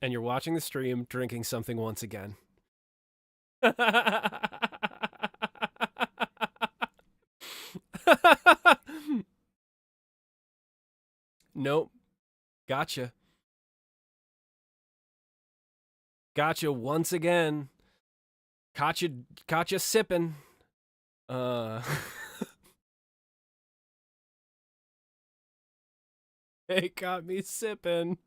and you're watching the stream, drinking something once again. Nope. Gotcha. Gotcha once again. Caught you sipping. It got me sipping.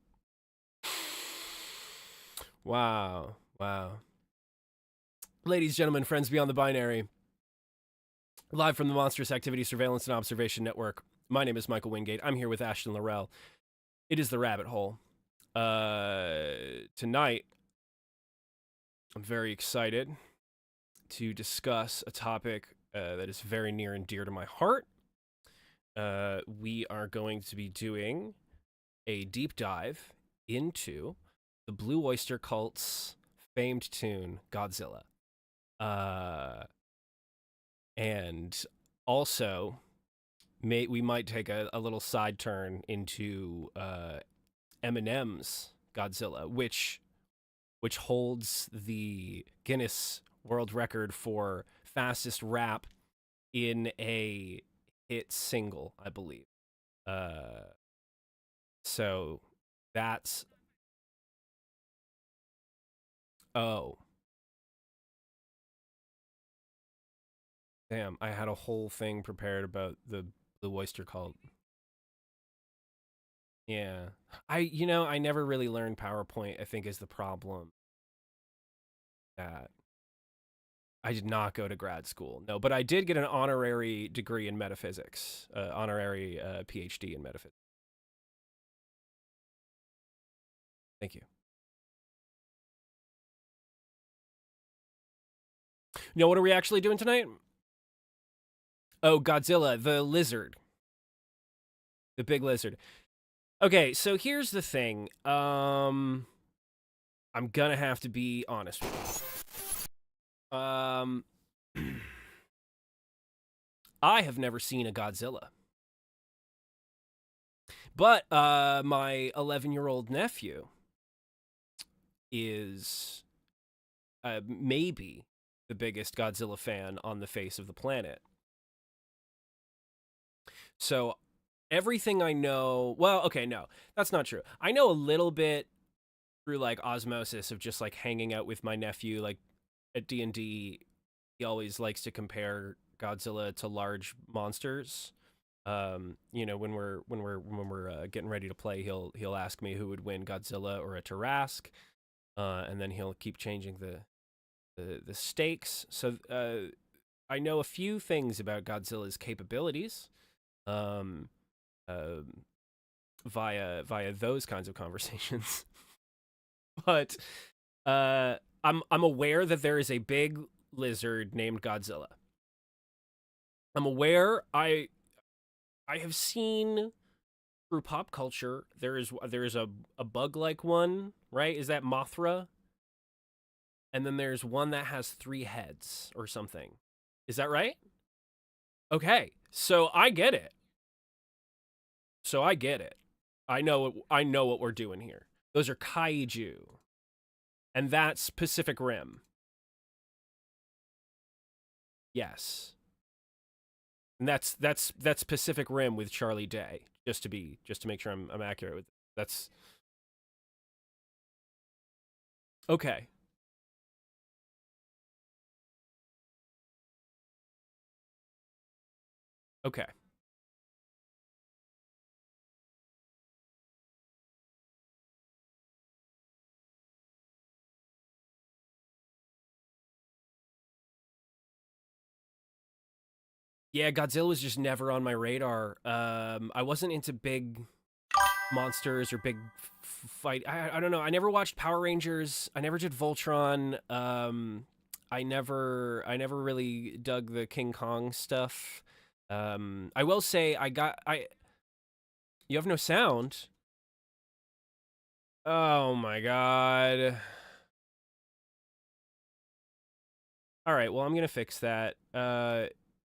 Wow. Wow. Ladies, gentlemen, friends beyond the binary. Live from the Monstrous Activity Surveillance and Observation Network. My name is Michael Wingate. I'm here with Ashton Laurel. It is the Rabbit Hole. Tonight, I'm very excited to discuss a topic that is very near and dear to my heart. We are going to be doing a deep dive into the Blue Oyster Cult's famed tune, Godzilla. And also, we might take a little side turn into Eminem's Godzilla, which holds the Guinness World Record for fastest rap in a hit single, I believe. So that's... Oh. Damn, I had a whole thing prepared about the Oyster Cult. Yeah. I never really learned PowerPoint, I think, is the problem. That I did not go to grad school. No, but I did get an honorary degree in metaphysics, honorary PhD in metaphysics. Thank you. You know what are we actually doing tonight? Oh, Godzilla, the lizard. The big lizard. Okay, so here's the thing. I'm gonna have to be honest with you. I have never seen a Godzilla. But my 11-year-old nephew is maybe the biggest Godzilla fan on the face of the planet. So everything I know... Well, okay, no. That's not true. I know a little bit through, like, osmosis of just, like, hanging out with my nephew. Like, at D&D, he always likes to compare Godzilla to large monsters. You know, when we're getting ready to play, he'll ask me who would win, Godzilla or a Tarrasque, and then he'll keep changing the stakes. So I know a few things about Godzilla's capabilities, via those kinds of conversations. But I'm aware that there is a big lizard named Godzilla. I'm aware I have seen through pop culture there is a bug-like one, right? Is that Mothra? And then there's one that has 3 heads or something. Is that right? Okay, so I get it. I know what we're doing here. Those are kaiju. And that's Pacific Rim. Yes. And that's Pacific Rim with Charlie Day, just to make sure I'm accurate with that's okay. Okay. Yeah, Godzilla was just never on my radar. I wasn't into big monsters or big fight. I don't know. I never watched Power Rangers. I never did Voltron. I never really dug the King Kong stuff. I will say you have no sound. Oh my god. All right, well, I'm going to fix that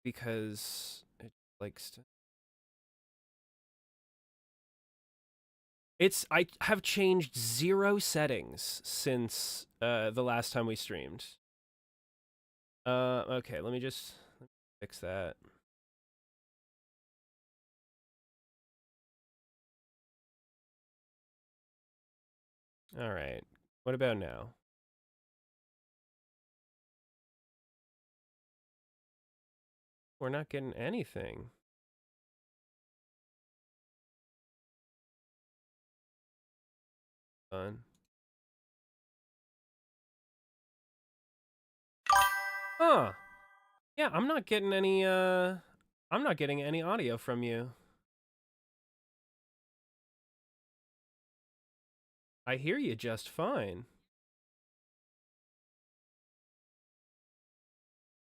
because it likes to... I have changed 0 settings since the last time we streamed. Okay, let me just fix that. All right. What about now? We're not getting anything. Fun. Huh. Yeah, I'm not getting any audio from you. I hear you just fine.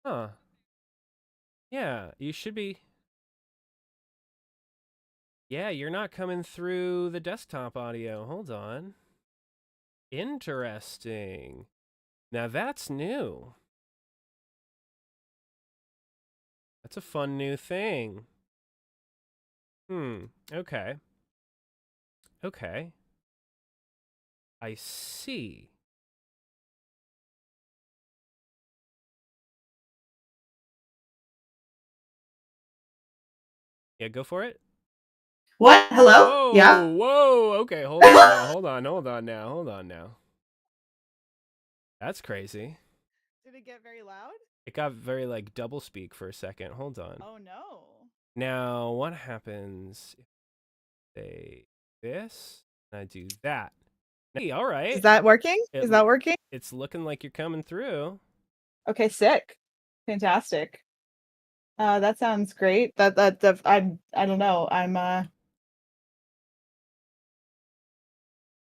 Huh. Yeah, you should be. Yeah, you're not coming through the desktop audio. Hold on. Interesting. Now that's new. That's a fun new thing. Okay. Okay. I see. Yeah, go for it. What? Hello? Whoa, Yeah? whoa. Okay, hold on now. Hold on now. That's crazy. Did it get very loud? It got very like double speak for a second. Hold on. Oh no. Now, what happens if I say this and I do that? Hey, all right. Is that working? Is that working? It's looking like you're coming through. Okay, sick. Fantastic. That sounds great. I don't know.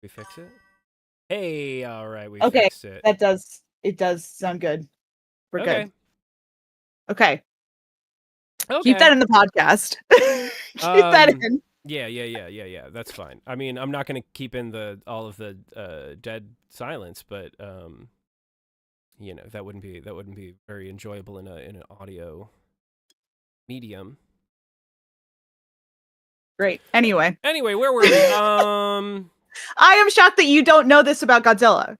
We fix it? Hey, all right, we Okay, fixed it. it does sound good. We're Okay. good. Okay. Okay. Keep that in the podcast. Keep that in. Yeah. That's fine. I mean, I'm not going to keep in all of the dead silence, but you know, that wouldn't be very enjoyable in an audio medium. Great. Anyway, where were we? I am shocked that you don't know this about Godzilla.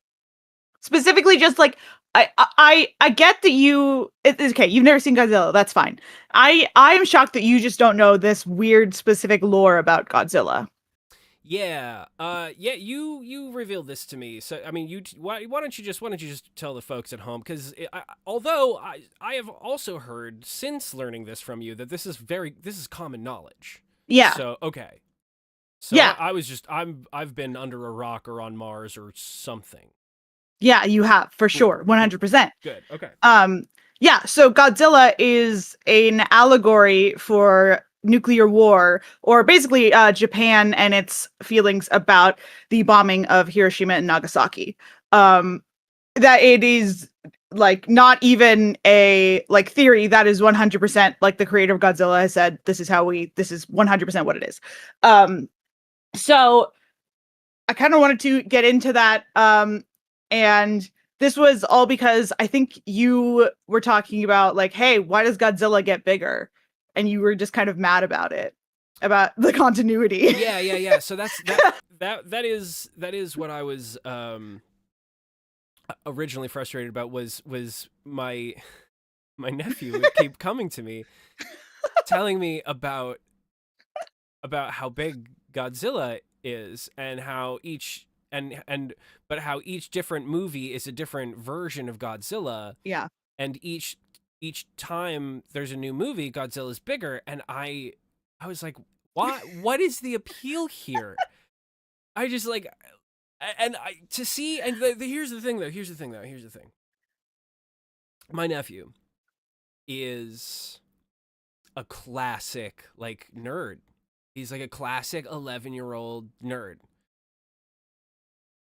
Specifically, just like I get that okay, you've never seen Godzilla, that's fine. I am shocked that you just don't know this weird specific lore about Godzilla. Yeah. Yeah. You revealed this to me. So I mean, why don't you just tell the folks at home? Because although I have also heard since learning this from you that this is common knowledge. Yeah. So okay. So yeah. I've been under a rock or on Mars or something. Yeah, you have for sure, 100%. Good. Okay. Yeah. So Godzilla is an allegory for nuclear war, or basically Japan and its feelings about the bombing of Hiroshima and Nagasaki. That it is like not even a like theory, that is 100% like the creator of Godzilla has said this is 100% what it is. So I kind of wanted to get into that, and this was all because I think you were talking about like, hey, why does Godzilla get bigger? And you were just kind of mad about it, about the continuity. Yeah. So that is what I was originally frustrated about was my nephew would keep coming to me telling me about how big Godzilla is and how each how each different movie is a different version of Godzilla. Yeah. And each time there's a new movie, Godzilla's bigger, and I was like, what is the appeal here? I just like, and to see, and here's the thing. My nephew is a classic like nerd. He's like a classic 11-year-old nerd.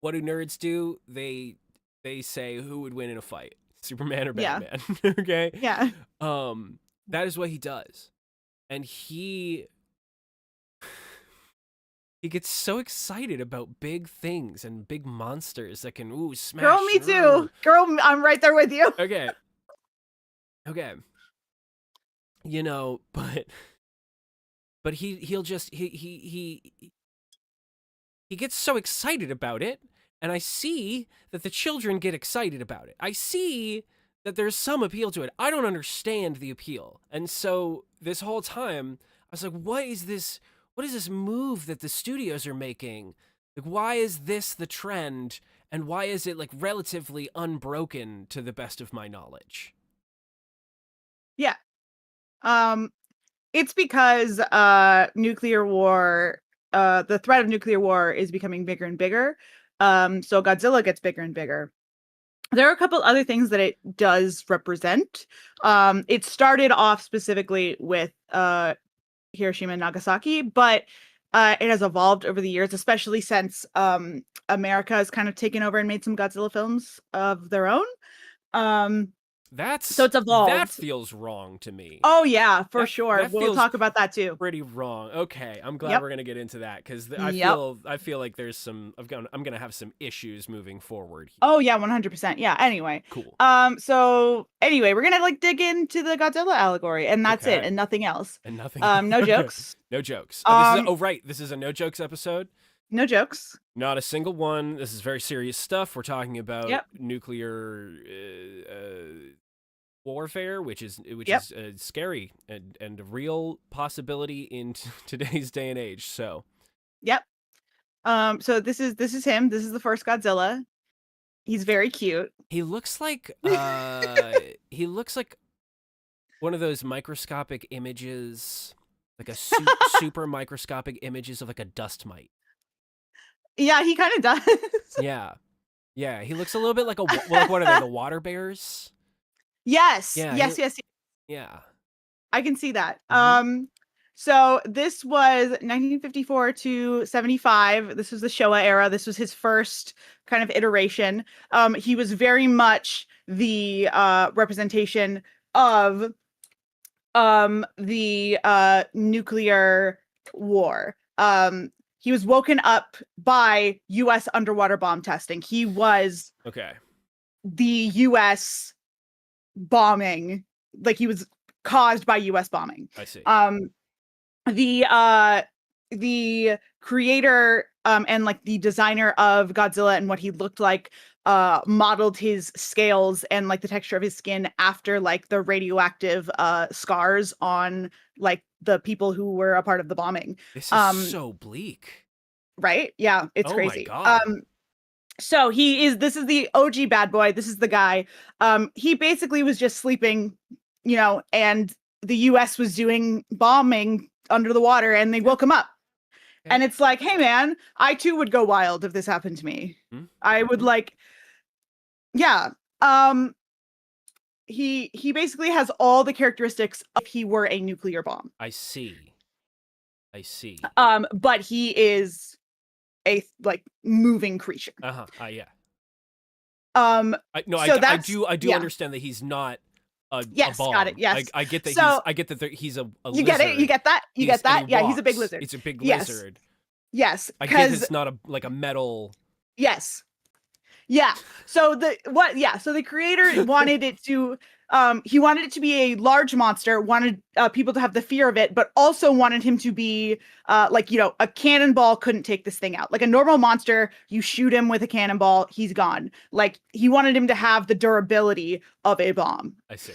What do nerds do? They say who would win in a fight, Superman or Batman. Yeah. Okay. Yeah. That is what he does, and he gets so excited about big things and big monsters that can smash. Girl, me too. Girl, I'm right there with you. Okay. You know, but he'll just he he gets so excited about it, and I see that the children get excited about it. I see that there's some appeal to it. I don't understand the appeal. And so this whole time, I was like, what is this move that the studios are making? Like, why is this the trend? And why is it like relatively unbroken to the best of my knowledge? Yeah. It's because nuclear war, the threat of nuclear war is becoming bigger and bigger. So Godzilla gets bigger and bigger. There are a couple other things that it does represent. It started off specifically with Hiroshima and Nagasaki, but it has evolved over the years, especially since America has kind of taken over and made some Godzilla films of their own. So it's That evolved. feels wrong to me. Oh yeah, for That- sure. that We'll feels talk about that too. Pretty wrong. Okay, I'm glad Yep. we're gonna get into that because Yep. I feel like there's some I'm gonna have some issues moving forward. Oh yeah, 100%. Yeah. Anyway. Cool. So anyway, we're gonna like dig into the Godzilla allegory, and that's it, Okay. and nothing else. And nothing. No Okay. jokes. No jokes. Um, This is a no jokes episode. No jokes. Not a single one. This is very serious stuff. We're talking about Yep. nuclear warfare, which is Yep. scary and a real possibility in today's day and age. So Yep. So this is him. This is the first Godzilla. He's very cute. he looks like he looks like one of those microscopic images, like a super microscopic images of like a dust mite. Yeah, he kind of does. Yeah, yeah. He looks a little bit like like what are they? The water bears? Yes. Yeah, Yes. Yes. Yeah. I can see that. Mhm. So this was 1954 to 75. This was the Showa era. This was his first kind of iteration. He was very much the representation of the nuclear war. He was woken up by US underwater bomb testing. He was Okay. the US bombing, like he was caused by US bombing. I see. The creator and like the designer of Godzilla and what he looked like modeled his scales and like the texture of his skin after like the radioactive scars on like the people who were a part of the bombing. This is so bleak. Right? Yeah, it's Oh my crazy. God. So this is the OG bad boy. This is the guy. He basically was just sleeping, and the US was doing bombing under the water and they woke him up. Okay. And it's like, hey man, I too would go wild if this happened to me. Hmm? I would like, yeah. He basically has all the characteristics of if he were a nuclear bomb. I see. But he is a like moving creature. Yeah. So I do yeah. understand that he's not a Yes, bomb. got it. Yes. I get that So- he's a You lizard. get it? You get that? You get that? And Yeah, he's a big walks. lizard. It's a big Yes. lizard. Yes. I get Because it's not a metal. yes. Yeah. So the creator wanted it to he wanted it to be a large monster, wanted people to have the fear of it, but also wanted him to be a cannonball couldn't take this thing out. Like a normal monster, you shoot him with a cannonball, he's gone. Like he wanted him to have the durability of a bomb. I see.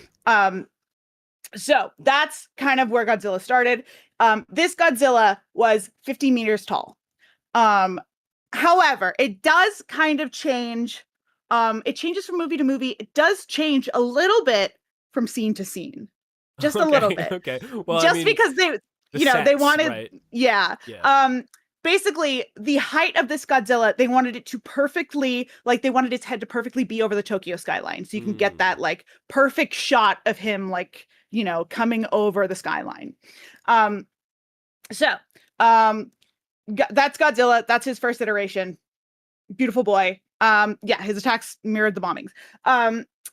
So that's kind of where Godzilla started. This Godzilla was 50 meters tall. However, it does kind of change. It changes from movie to movie. It does change a little bit from scene to scene, just a little bit. Okay. Well, Just because they, they sets, wanted, right? yeah. Yeah. Basically, the height of this Godzilla, they wanted it to perfectly, like they wanted its head to perfectly be over the Tokyo skyline, so you can get that like perfect shot of him, like coming over the skyline. That's Godzilla. That's his first iteration. Beautiful boy. His attacks mirrored the bombings.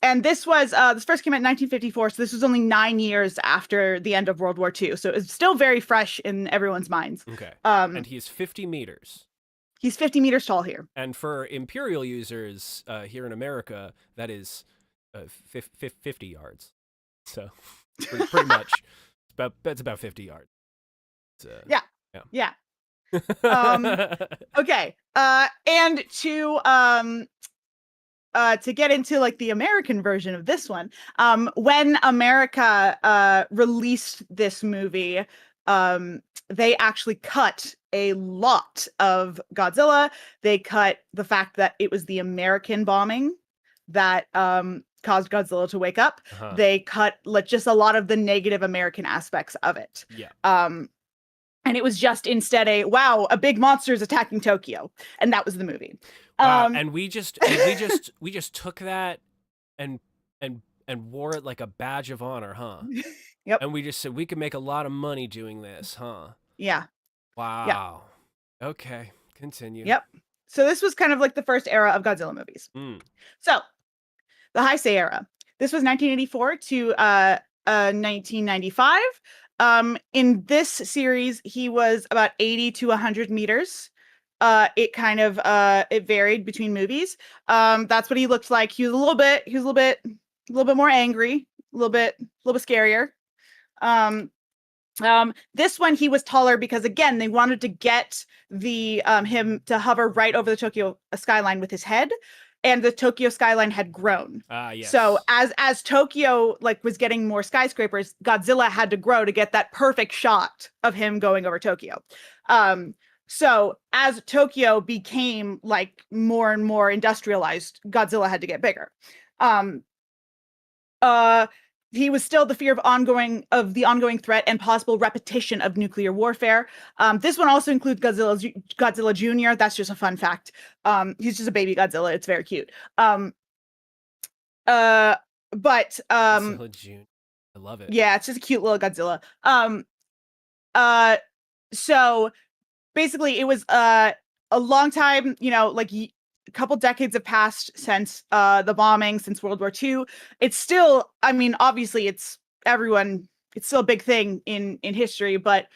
And this first came out in 1954, so this was only 9 years after the end of World War II. So it's still very fresh in everyone's minds. Okay. And he's 50 meters. He's 50 meters tall here. And for Imperial users here in America, that is 50 yards. So pretty much, it's about 50 yards. Yeah. Um, okay. And to get into like the American version of this one, when America released this movie, they actually cut a lot of Godzilla. They cut the fact that it was the American bombing that caused Godzilla to wake up. Uh-huh. They cut like just a lot of the negative American aspects of it. Yeah. And it was just instead a big monster is attacking Tokyo, and that was the movie. Wow, and we just took that and wore it like a badge of honor, huh? Yep. And we just said we could make a lot of money doing this, huh? Yeah. Wow. Yeah. Okay, continue. Yep. So this was kind of like the first era of Godzilla movies. So the Heisei era. This was 1984 to 1995. In this series, he was about 80 to 100 meters. It kind of it varied between movies. That's what he looked like. He was a little bit more angry, a little bit scarier. This one he was taller because again they wanted to get the him to hover right over the Tokyo skyline with his head, and the Tokyo skyline had grown. Yes. So as Tokyo like was getting more skyscrapers, Godzilla had to grow to get that perfect shot of him going over Tokyo. So as Tokyo became like more and more industrialized, Godzilla had to get bigger. He was still the fear of the ongoing threat and possible repetition of nuclear warfare. This one also includes Godzilla Jr. That's just a fun fact. He's just a baby Godzilla. It's very cute. Godzilla Jr. I love it. Yeah, it's just a cute little Godzilla. So basically it was a long time, like a couple decades have passed since the bombing, since World War II. It's still, I mean, obviously it's still a big thing in history, but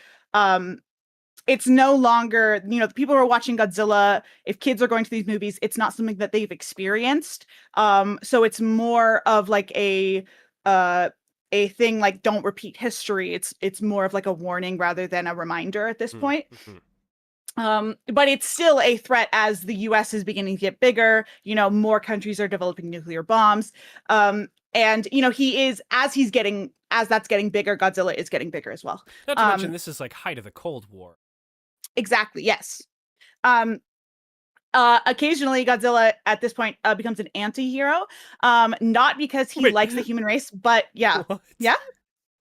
it's no longer, the people who are watching Godzilla, if kids are going to these movies, it's not something that they've experienced. So it's more of like a thing like don't repeat history. It's more of like a warning rather than a reminder at this point. But it's still a threat as the US is beginning to get bigger. More countries are developing nuclear bombs. And as that's getting bigger, Godzilla is getting bigger as well. Not to mention this is like height of the Cold War. Exactly, yes. Occasionally Godzilla at this point becomes an anti-hero. Not because he likes the human race, but yeah. What?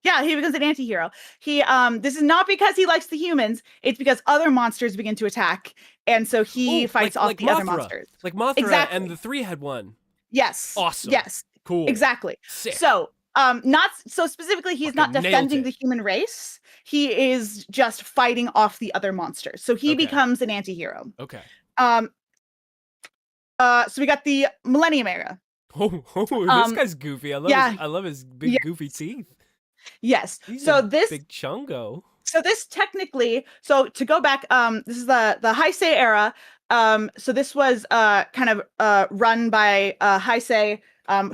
Yeah, he becomes an anti-hero. This is not because he likes the humans. It's because other monsters begin to attack, and so he fights off the Mothra. other monsters. Like Mothra Exactly. and the three-head one. Yes. Awesome. Yes. Cool. Exactly. Sick. So, not so specifically, he's not defending the human race. He is just fighting off the other monsters. So he becomes an anti-hero. Okay. So we got the Millennium Era. This guy's goofy. I love his big goofy teeth. Yes. He's this big chungo. So this technically, to go back, this is the Heisei era. So this was kind of run by Heisei,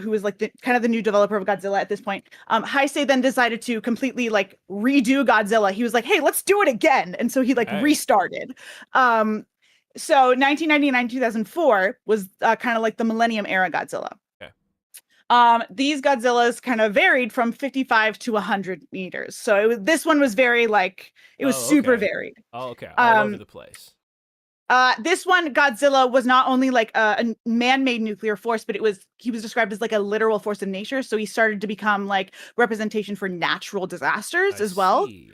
who was like the new developer of Godzilla at this point. Heisei then decided to completely like redo Godzilla. He was like, hey, let's do it again. And so he restarted. So 1999, 2004 was kind of like the Millennium Era Godzilla. These Godzillas kind of varied from 55 to 100 meters. So this one was very super varied. Oh, okay. All over the place. This one, Godzilla was not only like a man-made nuclear force, but he was described as like a literal force of nature. So he started to become like representation for natural disasters as well. I see.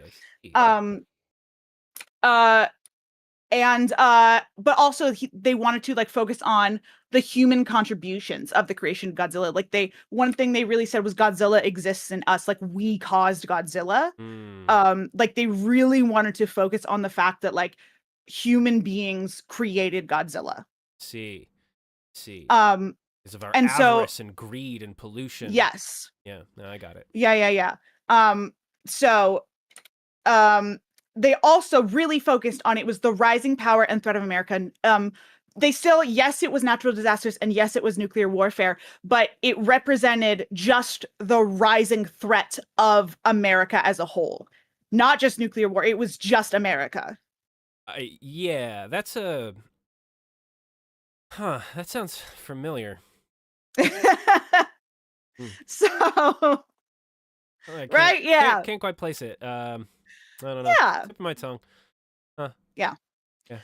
But also they wanted to like focus on the human contributions of the creation of Godzilla. Like one thing they really said was Godzilla exists in us. Like we caused Godzilla. Like they really wanted to focus on the fact that like human beings created Godzilla. See. Because of our and avarice and greed and pollution. Yes. Yeah, no, I got it. Yeah. They also really focused on it was the rising power and threat of America. They still, yes, it was natural disasters and yes, it was nuclear warfare, but it represented just the rising threat of America as a whole, not just nuclear war. It was just America. Yeah, that's a huh. That sounds familiar. Hmm. So, Oh, I can't right, yeah. can't quite place it. I don't know. Yeah. Tip of my tongue. Huh. Yeah. Yeah.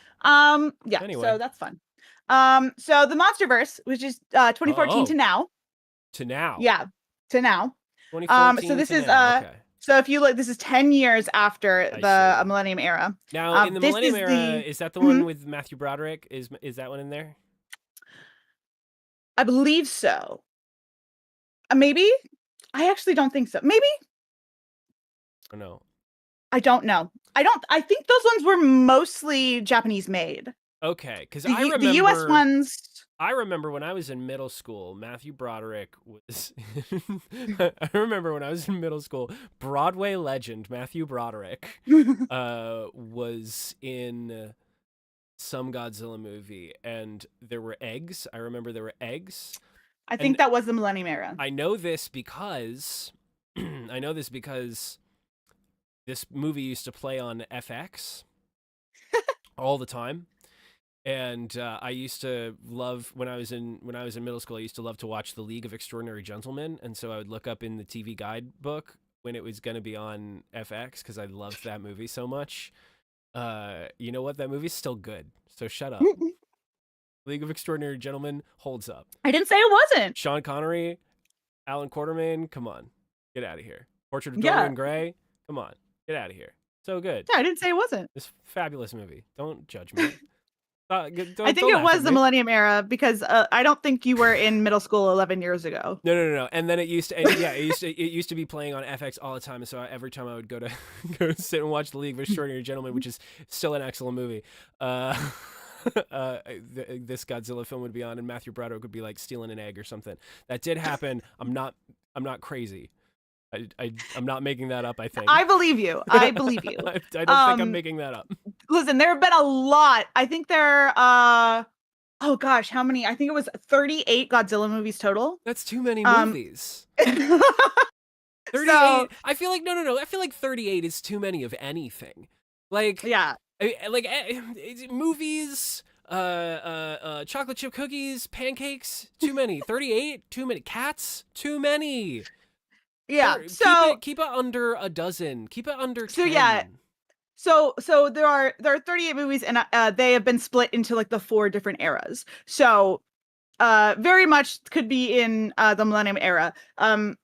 Yeah, Anyway. so that's fun. So the Monsterverse, which is 2014 to Oh, now. to now. Yeah, to now. So 2014 this to is now. Okay. so if you look, this is 10 years after I the see. Millennium Era. Now, in the This Millennium is Era, the is that the mhm, one with Matthew Broderick? Is that one in there? I believe so. Maybe? I actually don't think so. Maybe? Or no? I don't know. I think those ones were mostly Japanese made. Okay, because The US ones. I remember when I was in middle school, Matthew Broderick was. I remember when I was in middle school, Broadway legend Matthew Broderick was in some Godzilla movie, and there were eggs. I remember there were eggs, I and think that was the Millennium Era. I know this because I know this because this movie used to play on FX all the time. And I used to love when I was in middle school. I used to love to watch The League of Extraordinary Gentlemen, and so I would look up in the TV guidebook when it was going to be on FX because I loved that movie so much. You know what? That movie's still good. So shut up. League of Extraordinary Gentlemen holds up. I didn't say it wasn't. Sean Connery, Alan Quartermain, come on, get out of here. Portrait of Yeah. Dorian Gray, come on, get out of here. So good. Yeah, I didn't say it wasn't. This fabulous movie. Don't judge me. I think it was the Millennium Era because I don't think you were in middle school 11 years ago. No. And then it used to, it used to be playing on FX all the time. And so every time I would go to go sit and watch The League of Extraordinary Gentlemen, which is still an excellent movie, this Godzilla film would be on, and Matthew Broderick would be like stealing an egg or something. That did happen. I'm not crazy. I'm not making that up. I think I believe you. I believe you. I don't think I'm making that up. Listen, there have been a lot. I think there oh gosh, how many? I think it was 38 Godzilla movies total. That's too many movies. 38. So, I feel like no. I feel like 38 is too many of anything. Like yeah. Like movies, chocolate chip cookies, pancakes, too many. 38, too many. Cats, too many. Yeah. So keep it under a dozen. Keep it under 10. So yeah. So there are 38 movies, and they have been split into like the 4 different eras. So very much could be in the Millennium Era. But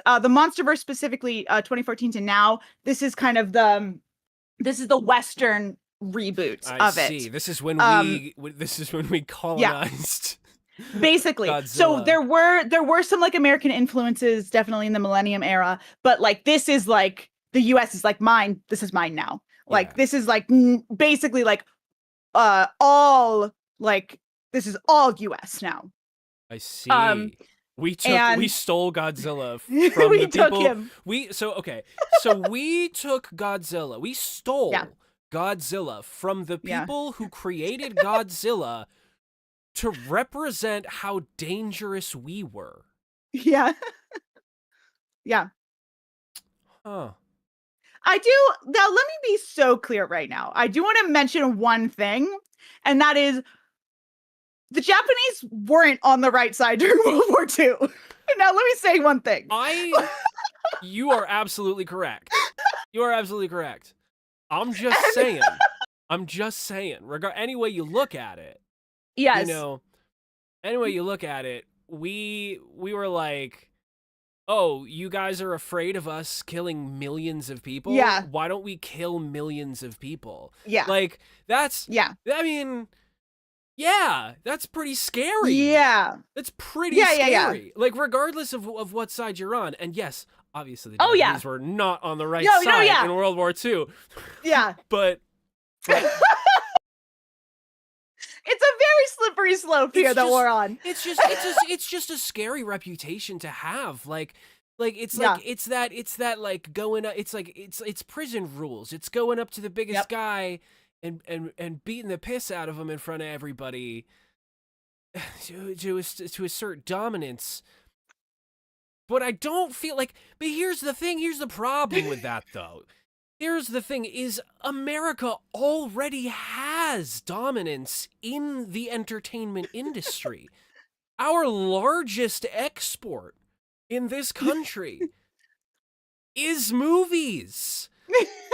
the Monsterverse specifically, 2014 to now, this is kind of the Western reboot of it. I see. This is when we colonized. Basically. Godzilla. So there were some like American influences definitely in the Millennium Era, but like this is like the US is like mine. This is mine now. Like this is like basically like all like this is all US now. I see. We stole Godzilla from we the people. Him. We took Godzilla. We stole Godzilla from the people who created Godzilla to represent how dangerous we were. Yeah. Yeah. Huh. Now let me be so clear right now. I do want to mention one thing, and that is the Japanese weren't on the right side during World War II. Now let me say one thing. You are absolutely correct. You are absolutely correct. I'm just saying. Any way you look at it. Yes. You know, any way you look at it, we were like, oh, you guys are afraid of us killing millions of people? Yeah. Why don't we kill millions of people? Yeah. Like, that's... Yeah. I mean... Yeah, that's pretty scary. Yeah. That's pretty scary. Yeah. Like, regardless of what side you're on. And yes, obviously the Japanese were not on the right side in World War II. Yeah. But... It's a very slippery slope here that we're on. It's just a scary reputation to have. Like it's that like going up. It's like it's prison rules. It's going up to the biggest guy and beating the piss out of him in front of everybody to assert dominance. But I don't feel like. But here's the thing. Here's the problem with that though. here's the thing: is America already has dominance in the entertainment industry. Our largest export in this country is movies.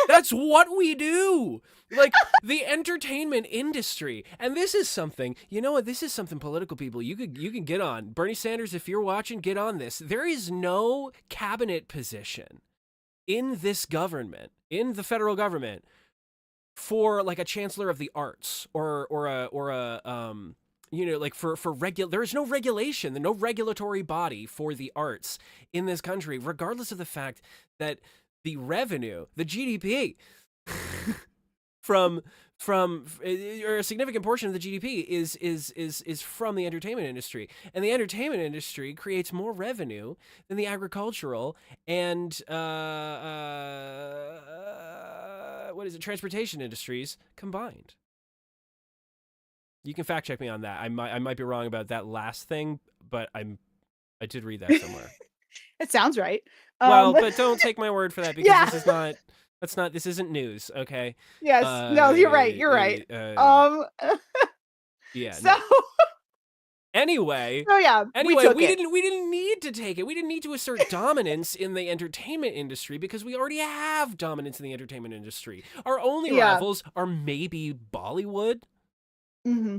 That's what we do. Like, the entertainment industry. And this is something, you know what? This is something political people you can get on. Bernie Sanders, if you're watching, get on this. There is no cabinet position in this government, in the federal government, for like a chancellor of the arts or a like for there is no regulation, no regulatory body for the arts in this country, regardless of the fact that the revenue, the GDP from or a significant portion of the GDP is from the entertainment industry, and the entertainment industry creates more revenue than the agricultural and transportation industries combined. You can fact check me on that. I might be wrong about that last thing, but I did read that somewhere. It sounds right. Well, but don't take my word for that, because Yeah. this isn't news, okay? Yes. No, you're right. You're right. Yeah. So. No. Anyway, we didn't need to take it. We didn't need to assert dominance in the entertainment industry, because we already have dominance in the entertainment industry. Our only rivals are maybe Bollywood. Mm-hmm.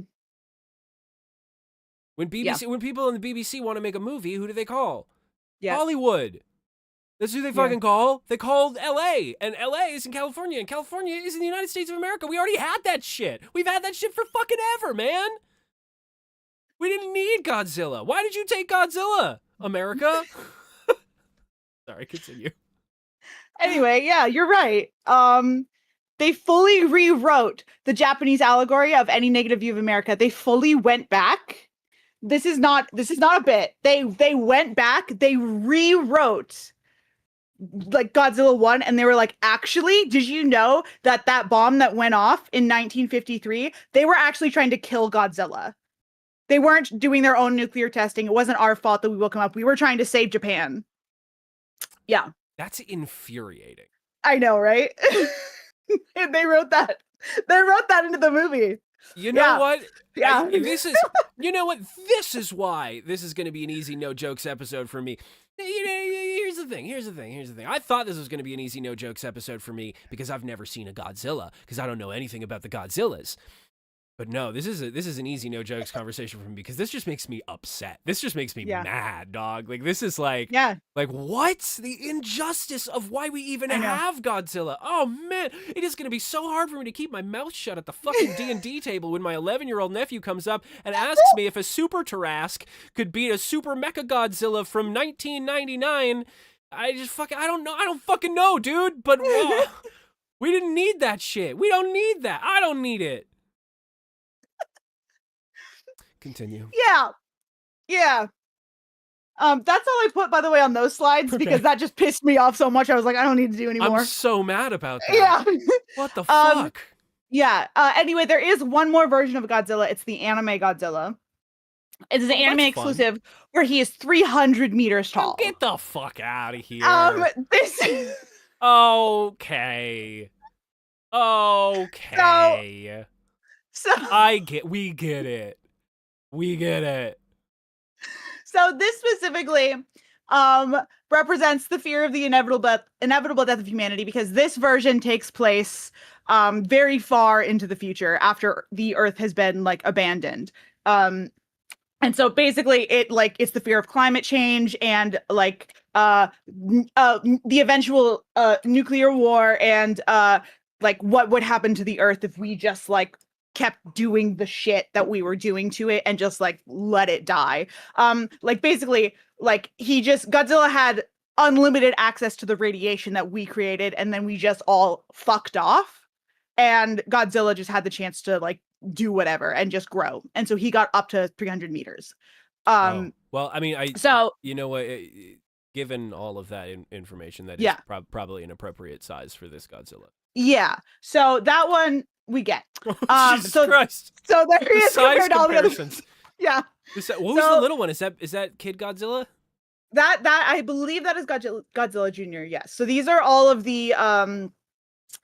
When people in the BBC want to make a movie, who do they call? Yeah. Hollywood. That's who they fucking call. They called LA, and LA is in California, and California is in the United States of America. We already had that shit. We've had that shit for fucking ever, man. We didn't need Godzilla. Why did you take Godzilla, America? Sorry, continue. Anyway, yeah, you're right. They fully rewrote the Japanese allegory of any negative view of America. They fully went back. This is not a bit. They went back. They rewrote like Godzilla 1, and they were like, actually, did you know that bomb that went off in 1953, they were actually trying to kill Godzilla. They weren't doing their own nuclear testing. It wasn't our fault that we woke him up. We were trying to save Japan. Yeah. That's infuriating. I know, right? And they wrote that into the movie. You know what? Yeah. You know what? This is why this is going to be an easy no jokes episode for me. Here's the thing. I thought this was going to be an easy no jokes episode for me because I've never seen a Godzilla, because I don't know anything about the Godzillas. But no, this is an easy no jokes conversation for me, because this just makes me upset. This just makes me mad, dog. Like, this is like what? The injustice of why we even have Godzilla. Oh man, it is going to be so hard for me to keep my mouth shut at the fucking D&D table when my 11-year-old nephew comes up and asks me if a Super Tarask could beat a Super Mecha Godzilla from 1999. I don't know. I don't fucking know, dude. But we didn't need that shit. We don't need that. I don't need it. Continue. Yeah. That's all I put, by the way, on those slides, because that just pissed me off so much. I was like, I don't need to do anymore. I'm so mad about that. Yeah. What the fuck? Yeah. Anyway, there is one more version of Godzilla. It's the anime Godzilla. It's an anime exclusive where he is 300 meters tall. Get the fuck out of here. This is... Okay. So we get it. We get it. So this specifically represents the fear of the inevitable death of humanity, because this version takes place very far into the future, after the Earth has been like abandoned. And so basically it's the fear of climate change and like the eventual nuclear war, and like what would happen to the Earth if we just like kept doing the shit that we were doing to it and just like let it die. Like basically, like Godzilla had unlimited access to the radiation that we created, and then we just all fucked off, and Godzilla just had the chance to like do whatever and just grow, and so he got up to 300 meters. Well, I mean, you know what, given all of that information, that is probably an appropriate size for this Godzilla. Yeah, so that one we get. Jesus Christ. So there he is compared to all the other. Yeah. What was the little one? Is that Kid Godzilla? That I believe that is Godzilla Jr. Yes. So these are all of the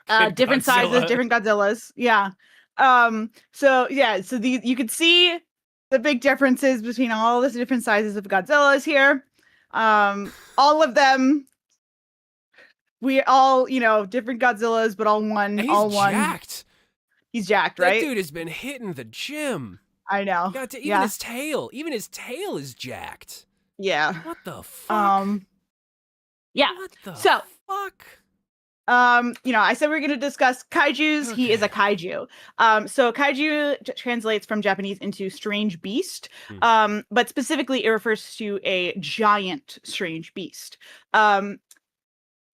Kid different sizes, Godzilla. different Godzillas. Yeah. So these you could see the big differences between all the different sizes of Godzillas here. All of them, we all, different Godzillas, but all one, And he's all one. jacked. He's jacked, That right? dude has been hitting the gym. I know. God, even Yeah. his tail is jacked. Yeah. What the fuck? Yeah. What the So, fuck? I said we are going to discuss kaijus. Okay. He is a kaiju. So kaiju translates from Japanese into strange beast. But specifically it refers to a giant strange beast.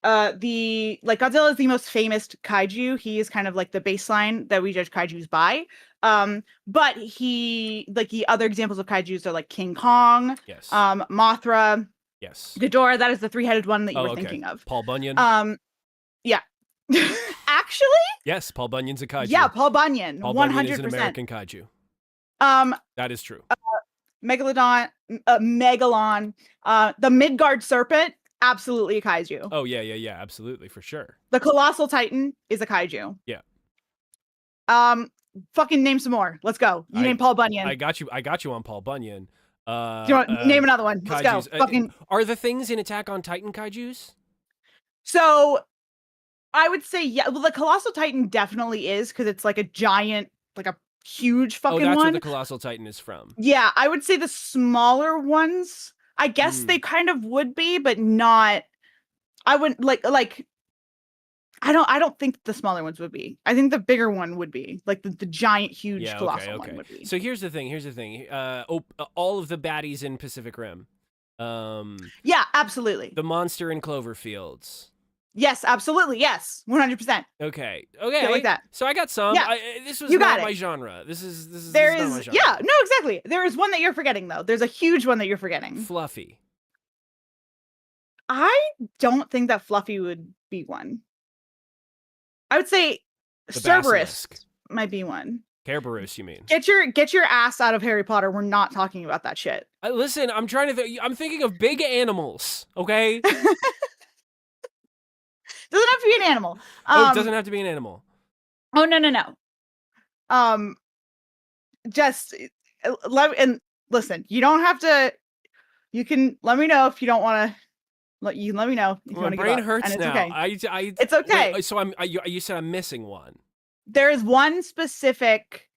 Godzilla is the most famous kaiju. He is kind of like the baseline that we judge kaijus by. But the other examples of kaijus are like King Kong, Yes. Mothra, Yes. Ghidorah. That is the three-headed one that you were okay. thinking of. Paul Bunyan. Yeah. Actually? Yes, Paul Bunyan's a kaiju. Yeah, Paul Bunyan. Paul 100%. Bunyan is an American kaiju. That is true. Megalon, the Midgard serpent, absolutely a kaiju. Oh yeah, absolutely, for sure. The colossal titan is a kaiju. Yeah. Fucking name some more. Let's go. You name Paul Bunyan. I got you on Paul Bunyan. Do you want name another one? Let's kaijus. go. Fucking. Are the things in Attack on Titan kaijus? So, I would say yeah. Well, the colossal titan definitely is because it's like a giant, like a huge fucking one. Oh, that's where the colossal titan is from. Yeah, I would say the smaller ones. I guess they kind of would be, but not. I wouldn't like. I don't think the smaller ones would be. I think the bigger one would be like the giant, huge, colossal one would be. So here's the thing. All of the baddies in Pacific Rim. Yeah, absolutely. The monster in Cloverfields. Yes, absolutely. Yes, 100%. Okay. Yeah, like that. So I got some. Yeah, this was you not got my it. genre. This is There not is my genre. yeah, no, exactly. There is one that you're forgetting though. There's a huge one that you're forgetting. Fluffy. I don't think that Fluffy would be one. I would say The Cerberus basilisk. might be one. Kerberos, you mean? Get your ass out of Harry Potter. We're not talking about that shit. Listen, I'm trying to. I'm thinking of big animals. Okay. Doesn't have to be an animal. It doesn't have to be an animal. Oh no. Just listen. You don't have to. You can let me know if you don't want to. Let me know if you want to. My brain hurts it's now. Okay. It's okay. Wait, so you said I'm missing one. There is one specific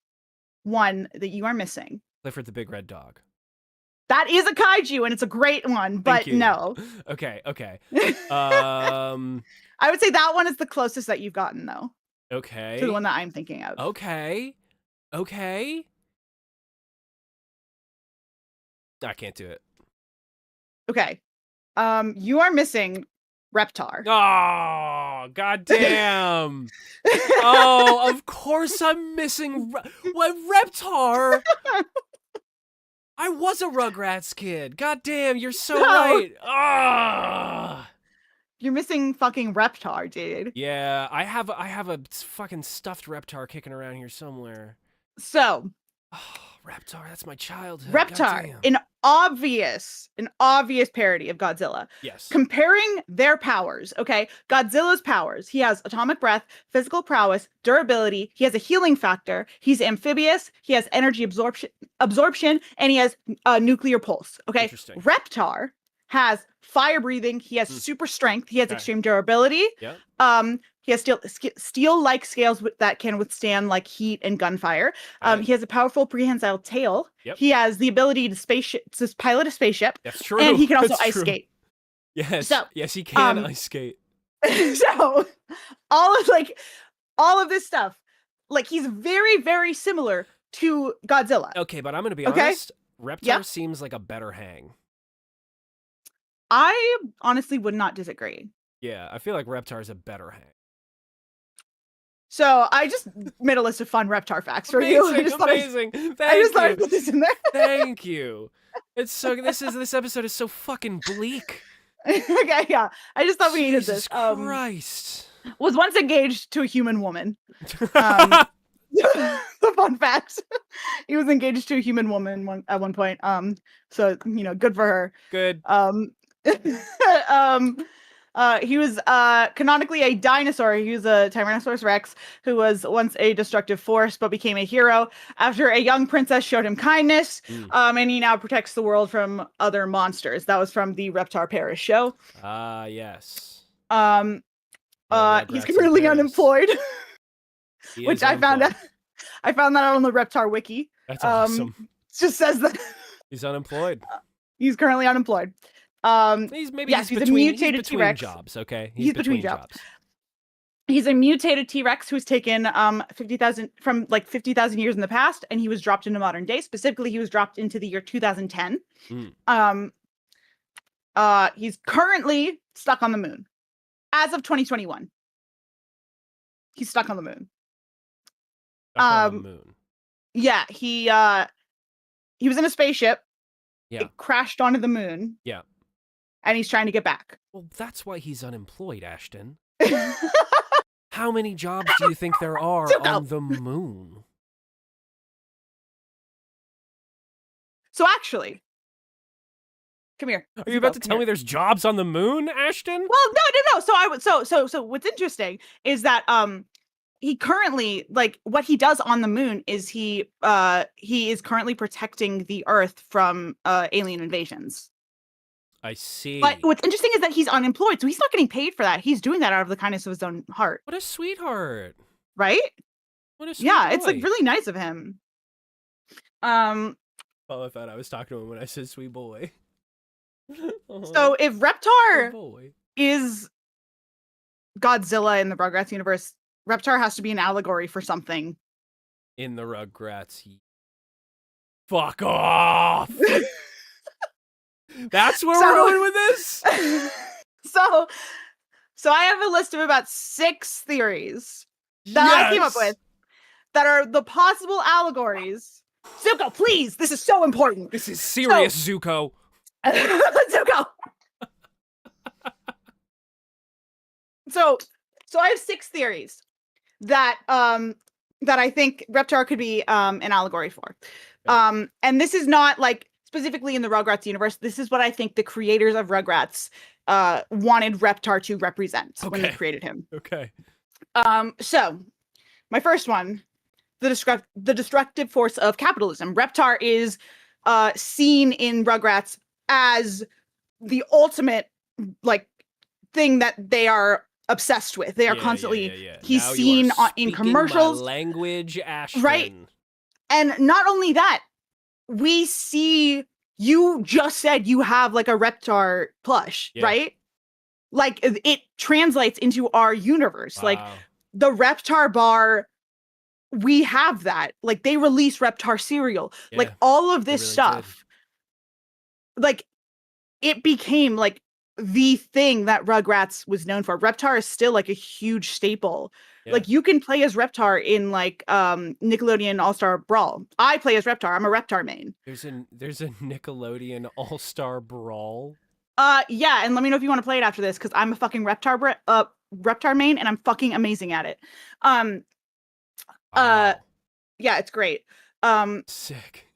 one that you are missing. Clifford the Big Red Dog. That is a kaiju, and it's a great one, but no. Okay. I would say that one is the closest that you've gotten, though. Okay. To the one that I'm thinking of. Okay. I can't do it. Okay. You are missing Reptar. Oh, goddamn. Oh, of course I'm missing. What, Reptar? I was a Rugrats kid. Goddamn, you're so right. Ah. You're missing fucking Reptar, dude. Yeah, I have a fucking stuffed Reptar kicking around here somewhere. So, Reptar, that's my childhood. Reptar, an obvious parody of Godzilla. Yes. Comparing their powers, okay? Godzilla's powers. He has atomic breath, physical prowess, durability. He has a healing factor. He's amphibious. He has energy absorption, and he has a nuclear pulse. Okay. Interesting. Reptar has fire breathing. He has super strength. He has extreme durability. Yeah. He has steel-like scales that can withstand like heat and gunfire. He has a powerful prehensile tail. Yep. He has the ability to pilot a spaceship. That's true. And he can also ice skate. Yes. So, yes, he can ice skate. So all of this stuff, like he's very, very similar to Godzilla. Okay, but I'm gonna be honest. Reptar seems like a better hang. I honestly would not disagree. Yeah, I feel like Reptar is a better hang. So I just made a list of fun Reptar facts for you. Amazing. I just thought I'd put this in there. Thank you. It's so. This episode is so fucking bleak. Okay, yeah. I just thought we needed this. Jesus Christ. Was once engaged to a human woman. The fun fact. He was engaged to a human woman at one point. So good for her. Good. He was canonically a dinosaur. He was a Tyrannosaurus Rex who was once a destructive force but became a hero after a young princess showed him kindness. And he now protects the world from other monsters. That was from the Reptar Paris show. Ah, yes. He's Rugrats in currently Paris. unemployed, He which is I found out. unemployed. I found that out on the Reptar wiki. That's awesome. It just says that He's unemployed. he's currently unemployed. He's yes, he's between, a mutated T-Rex. jobs, okay? He's between jobs. He's a mutated T-Rex who's taken 50,000 from like 50,000 years in the past, and he was dropped into modern day. Specifically, he was dropped into the year 2010. He's currently stuck on the moon. As of 2021. He's stuck on the moon. On the moon. Yeah, he was in a spaceship. Yeah. It crashed onto the moon. Yeah. And he's trying to get back. Well, that's why he's unemployed, Ashton. How many jobs do you think there are on the moon? So actually, come here. Are you about to tell me there's jobs on the moon, Ashton? Well, no. So what's interesting is that he currently, like, what he does on the moon is he is currently protecting the Earth from alien invasions. I see. But what's interesting is that he's unemployed, so he's not getting paid for that. He's doing that out of the kindness of his own heart. What a sweetheart. Right? What a sweetheart. Yeah, it's like really nice of him. Oh, I thought I was talking to him when I said sweet boy. So if Reptar is Godzilla in the Rugrats universe, Reptar has to be an allegory for something. In the Rugrats. Fuck off! That's where we're going with this? So I have a list of about 6 theories that I came up with that are the possible allegories. Zuko, please! This is so important. This is serious, Zuko. Zuko! So I have 6 theories that I think Reptar could be an allegory for. And this is not like specifically in the Rugrats universe. This is what I think the creators of Rugrats wanted Reptar to represent when they created him. Okay. So my first one, the destructive force of capitalism. Reptar is seen in Rugrats as the ultimate like thing that they are obsessed with. They are constantly he's now seen in commercials. My language, Ashton. Right. And not only that, we see, you just said you have like a Reptar plush, right? Like it translates into our universe. Wow. Like the Reptar bar, we have that. Like they release Reptar cereal. Like all of this stuff. Like it became like the thing that Rugrats was known for. Reptar is still like a huge staple. Like you can play as Reptar in like Nickelodeon All-Star Brawl. I play as Reptar. I'm a Reptar main. There's a Nickelodeon All-Star Brawl. Yeah, and let me know if you want to play it after this because I'm a fucking Reptar main and I'm fucking amazing at it. Wow. Yeah, it's great. Sick.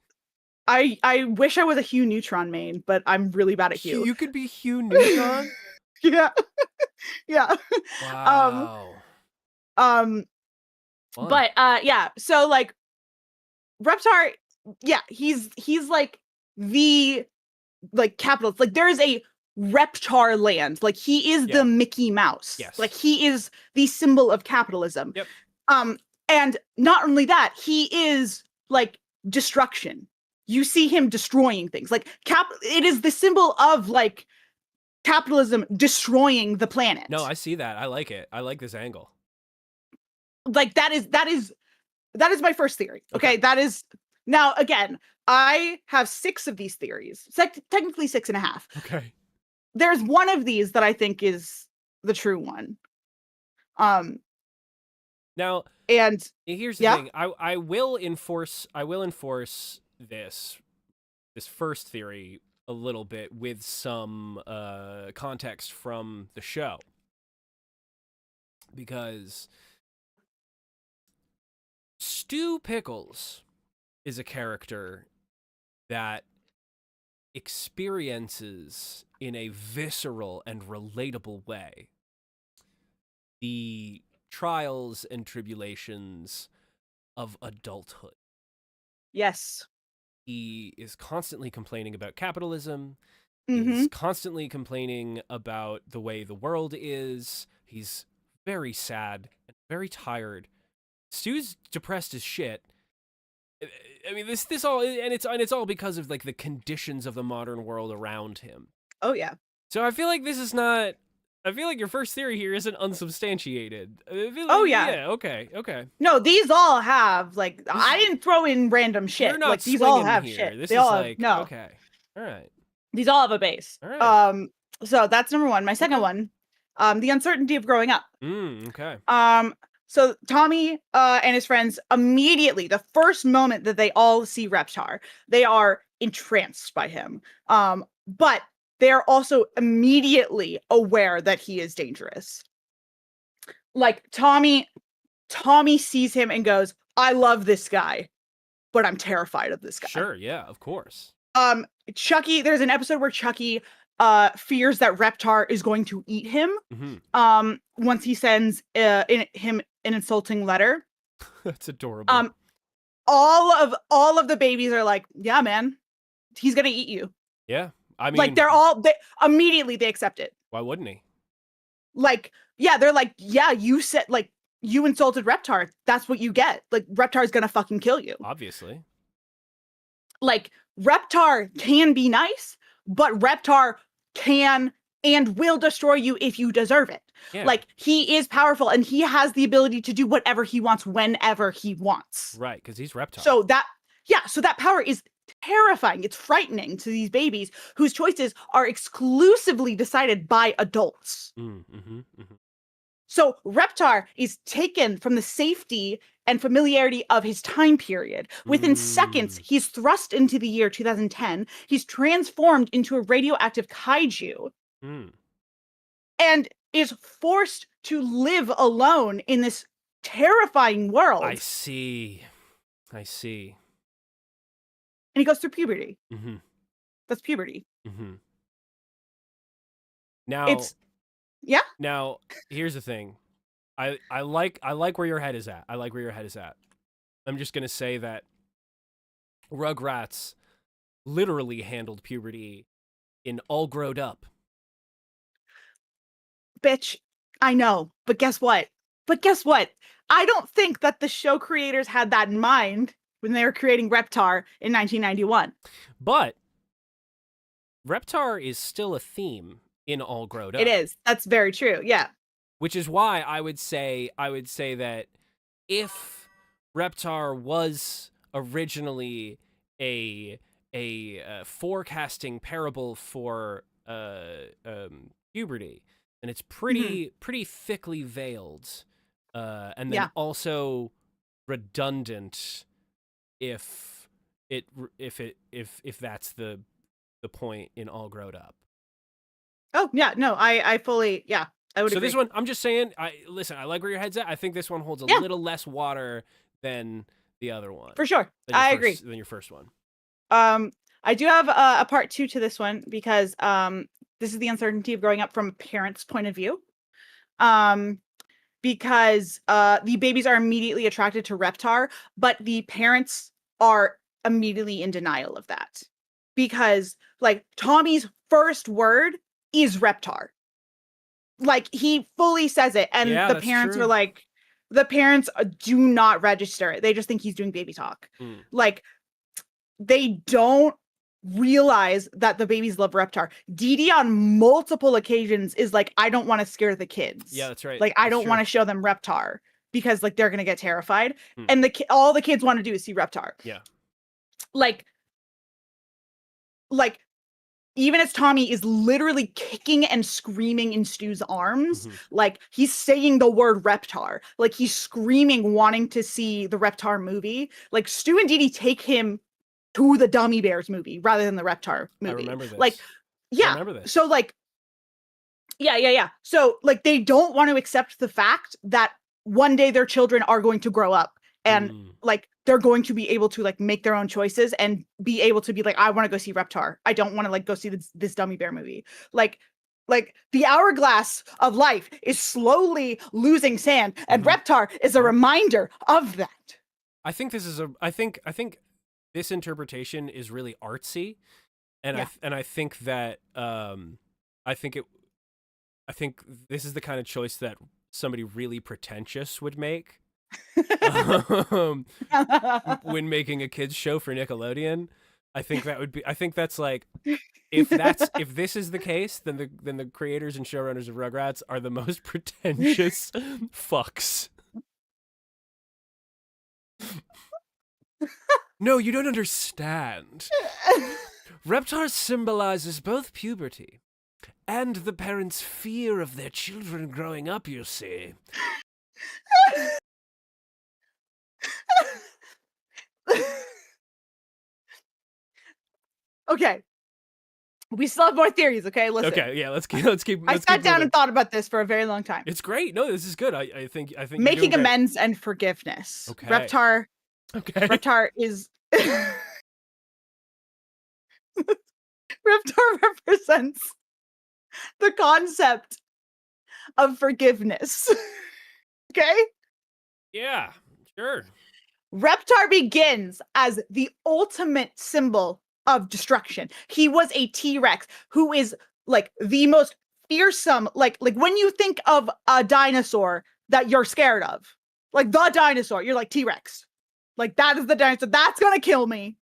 I wish I was a Hugh Neutron main, but I'm really bad at Hugh. You could be Hugh Neutron? Yeah. Yeah. Wow. But yeah, so like Reptar, yeah, he's like the like capitalist. Like there is a Reptar land. Like he is the Mickey Mouse. Yes. Like he is the symbol of capitalism. Yep. And not only that, he is like destruction. You see him destroying things. Like it is the symbol of like capitalism destroying the planet. No, I see that. I like it. I like this angle. Like that is my first theory. Okay. That is now again, I have 6 of these theories. Technically 6.5. Okay. There's one of these that I think is the true one. Now, and here's the thing. I will enforce this first theory a little bit with some context from the show. Because Stu Pickles is a character that experiences in a visceral and relatable way the trials and tribulations of adulthood. Yes. He is constantly complaining about capitalism. Mm-hmm. He's constantly complaining about the way the world is. He's very sad and very tired. Stu's depressed as shit. I mean, this all, and it's all because of like the conditions of the modern world around him. Oh yeah. So I feel like this is not. I feel like your first theory here isn't unsubstantiated. Oh, yeah. Yeah. Okay. No, these all have like I didn't throw in random shit. You're not Like these all swinging have here. shit. This They is all like have, no. okay. All right. These all have a base. All right. So that's number one. My second Okay. one, the uncertainty of growing up. Okay. So Tommy and his friends immediately, the first moment that they all see Reptar, they are entranced by him. But they're also immediately aware that he is dangerous. Like Tommy sees him and goes, "I love this guy, but I'm terrified of this guy." Sure. Yeah. Of course. Chucky, there's an episode where Chucky fears that Reptar is going to eat him. Mm-hmm. Once he sends him an insulting letter. That's adorable. All of the babies are like, "Yeah, man, he's gonna eat you." Yeah. I mean, Like they immediately they accept it. why wouldn't he? Like, yeah, they're like, "Yeah, you said like you insulted Reptar. That's what you get. Like Reptar's gonna fucking kill you." Obviously. Like Reptar can be nice, but Reptar can and will destroy you if you deserve it. Yeah. Like he is powerful and he has the ability to do whatever he wants whenever he wants. Right, because he's Reptar. So that power is terrifying. It's frightening to these babies whose choices are exclusively decided by adults. So Reptar is taken from the safety and familiarity of his time period. Within seconds, he's thrust into the year 2010. He's transformed into a radioactive kaiju and is forced to live alone in this terrifying world. I see. And he goes through puberty. That's puberty. Now, yeah. Now, here's the thing. I like where your head is at. I'm just gonna say that Rugrats literally handled puberty in All Growed Up. Bitch, I know, but guess what? I don't think that the show creators had that in mind when they were creating Reptar in 1991. But Reptar is still a theme in All Growed Up. It is. That's very true. Yeah. Which is why I would say that if Reptar was originally a forecasting parable for puberty, and it's pretty thickly veiled, and then also redundant if that's the point in All Growed Up. Oh yeah, no, I fully I would. So agree. this one, I'm just saying. I like where your head's at. I think this one holds a little less water than the other one. For sure, I agree. Than your first one. I do have a part 2 to this one because this is the uncertainty of growing up from a parent's point of view. Because the babies are immediately attracted to Reptar, but the parents are immediately in denial of that because like Tommy's first word is Reptar. Like he fully says it, and the parents are like, the parents do not register it. They just think he's doing baby talk. Like they don't realize that the babies love Reptar. Dee Dee on multiple occasions is like, I don't want to scare the kids. Yeah, that's right. Like I don't want to show them Reptar because like they're gonna get terrified, and all the kids want to do is see Reptar. Yeah, like even as Tommy is literally kicking and screaming in Stu's arms, like he's saying the word Reptar, like he's screaming, wanting to see the Reptar movie. Like Stu and Dee Dee take him to the Dummy Bears movie rather than the Reptar movie. I remember this. Like, yeah. I remember this. So like, yeah. So like, they don't want to accept the fact that one day their children are going to grow up and like they're going to be able to like make their own choices and be able to be like, I want to go see Reptar. I don't want to like go see this Dummy Bear movie. Like the hourglass of life is slowly losing sand, and Reptar is a reminder of that. I think this is I think this interpretation is really artsy, and I think that I think this is the kind of choice that somebody really pretentious would make when making a kids show for Nickelodeon. I think that's like, if this is the case, then the creators and showrunners of Rugrats are the most pretentious fucks. No, you don't understand. Reptar symbolizes both puberty and the parents' fear of their children growing up, you see. Okay. We still have more theories, okay? Listen. Okay, yeah, let's keep I sat down and thought about this for a very long time. It's great. No, this is good. I think making amends and forgiveness. Okay. Reptar is Reptar represents the concept of forgiveness. Okay? Yeah, sure. Reptar begins as the ultimate symbol of destruction. He was a T-Rex who is like the most fearsome, like when you think of a dinosaur that you're scared of, like the dinosaur, you're like T-Rex. Like that is the dinosaur that's gonna kill me.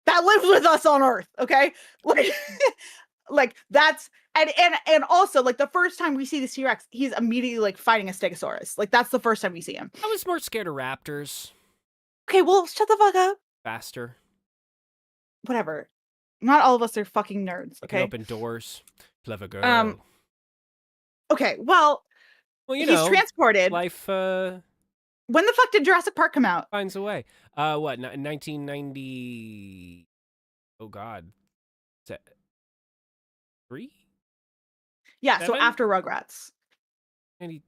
That lives with us on Earth, okay? Like, like that's and also like the first time we see the T-Rex, he's immediately like fighting a Stegosaurus. Like that's the first time we see him. I was more scared of raptors. Okay, well, shut the fuck up. Faster. Whatever. Not all of us are fucking nerds. Okay. Open doors. Clever girl. Okay. Well, you he's know, transported. Life. When the fuck did Jurassic Park come out? Finds a way. What? 1990. Oh God. Is that 3? Yeah. 7? So after Rugrats. 90.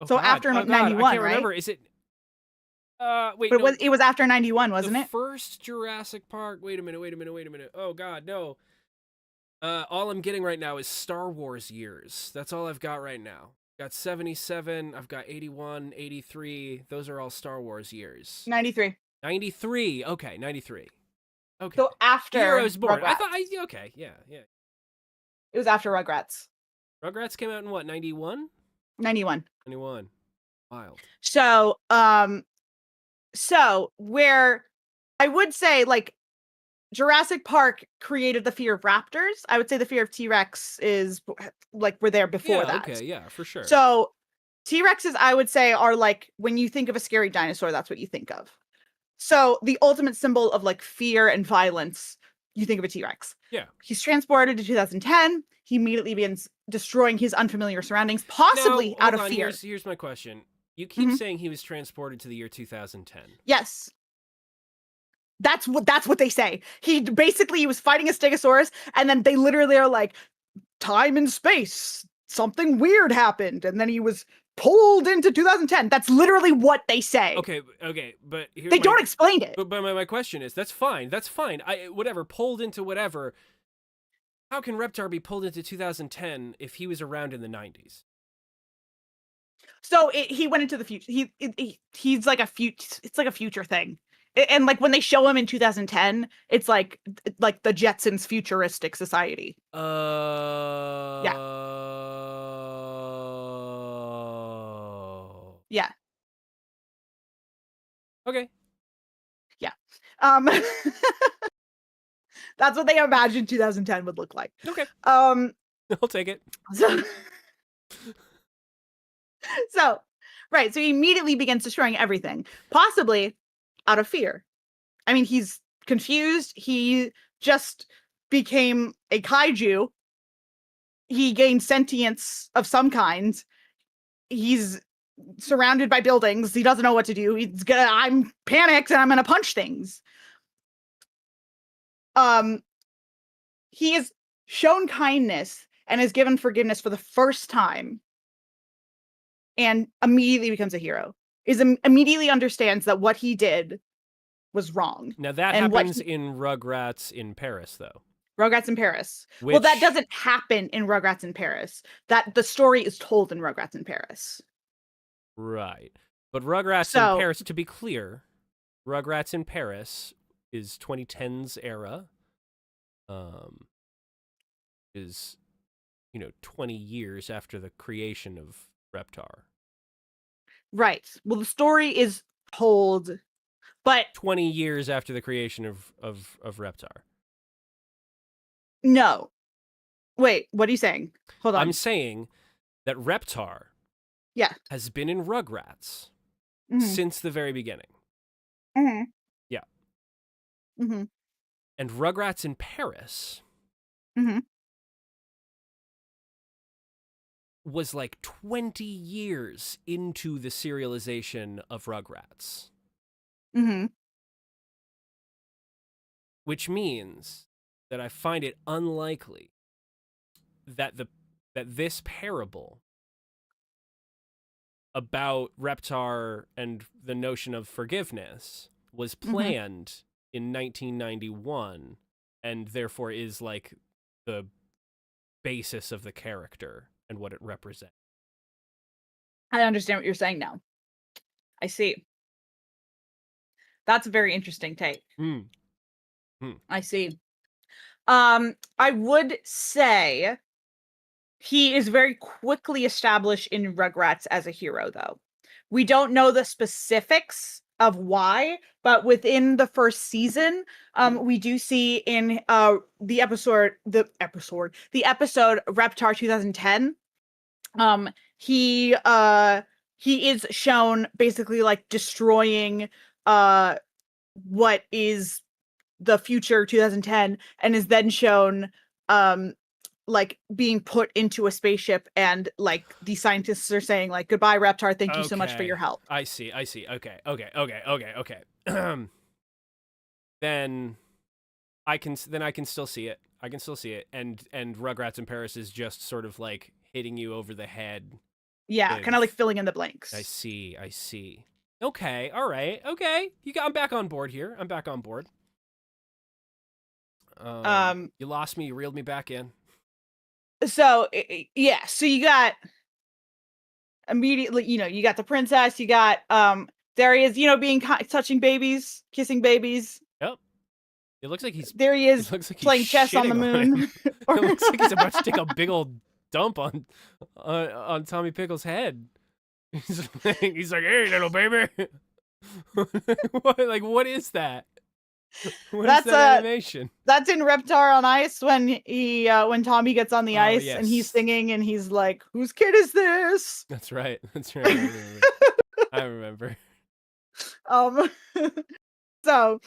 Oh, so God. after 91, I can't right? remember. Is it? Wait. But no. it was after 91, wasn't it? First Jurassic Park. Wait a minute. Oh God, no. All I'm getting right now is Star Wars years. That's all I've got right now. Got 77. I've got 81, 83. Those are all Star Wars years. 93. 93. Okay, 93. Okay. So after year I was born. Rugrats. I thought. Okay. Yeah. It was after Rugrats. Rugrats came out in what? 91. 91. 91. Wild. So where I would say like Jurassic Park created the fear of raptors, I would say the fear of T-Rex is like we're there before that. Okay, yeah, for sure. So T-Rexes, I would say, are like when you think of a scary dinosaur, that's what you think of. So the ultimate symbol of like fear and violence, you think of a T-Rex. Yeah. He's transported to 2010. He immediately begins destroying his unfamiliar surroundings, possibly out of fear. Here's my question. You keep saying he was transported to the year 2010. Yes. That's what they say. He was fighting a Stegosaurus, and then they literally are like, time and space, something weird happened, and then he was pulled into 2010. That's literally what they say. Okay, but they don't explain it. But my question is, that's fine. Whatever, pulled into whatever. How can Reptar be pulled into 2010 if he was around in the 90s? So he went into the future. He's like a future. It's like a future thing. And like when they show him in 2010, it's like the Jetsons futuristic society. Yeah. Yeah. Okay. Yeah. That's what they imagine 2010 would look like. Okay. I'll take it. So he immediately begins destroying everything, possibly out of fear. I mean, he's confused. He just became a kaiju. He gained sentience of some kind. He's surrounded by buildings. He doesn't know what to do. I'm panicked and I'm gonna punch things. He is shown kindness and is given forgiveness for the first time, and immediately becomes a hero. immediately understands that what he did was wrong. Now that And happens in Rugrats in Paris, though. Rugrats in Paris. Which... Well, that doesn't happen in Rugrats in Paris. That the story is told in Rugrats in Paris. Right. But Rugrats in Paris, to be clear, Rugrats in Paris is 2010s era. Is 20 years after the creation of Reptar. Right. Well, the story is told, but 20 years after the creation of Reptar. No. Wait, what are you saying? Hold on. I'm saying that Reptar has been in Rugrats since the very beginning. Mm-hmm. Yeah. Mm-hmm. And Rugrats in Paris was like 20 years into the serialization of Rugrats. Mm-hmm. Which means that I find it unlikely that this parable about Reptar and the notion of forgiveness was planned in 1991 and therefore is like the basis of the character and what it represents. I understand what you're saying now. I see. That's a very interesting take. I see. I would say he is very quickly established in Rugrats as a hero, though. We don't know the specifics of why, but within the first season, we do see in the episode Reptar 2010, he is shown basically like destroying what is the future 2010, and is then shown like being put into a spaceship, and like the scientists are saying like, goodbye Reptar, thank you so much for your help. I see. Okay. Then I can still see it. And Rugrats in Paris is just sort of like hitting you over the head. Yeah, kind of like filling in the blanks. I see. Okay, all right. Okay. I'm back on board here. You lost me, you reeled me back in. So yeah, so you got immediately, you got the princess, you got there he is, being touching babies, kissing babies. Yep. It looks like there he is, playing chess on the moon. It looks like he's about to take a big old dump on Tommy Pickles' head. He's like, hey, little baby. What is that? That's that animation? That's in Reptar on Ice when Tommy gets on the ice and he's singing and he's like, whose kid is this? That's right. I remember. So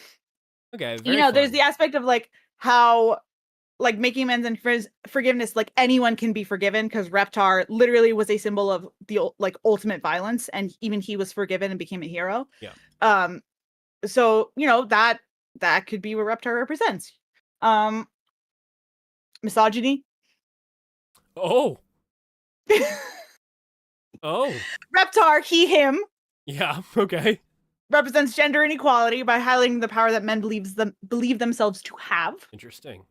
okay, there's the aspect of like how like making amends and forgiveness, like anyone can be forgiven, because Reptar literally was a symbol of the like ultimate violence, and even he was forgiven and became a hero. Yeah. So that could be what Reptar represents. Misogyny. Oh. Oh. Reptar, he, him. Yeah, okay. Represents gender inequality by highlighting the power that men believe themselves to have. Interesting.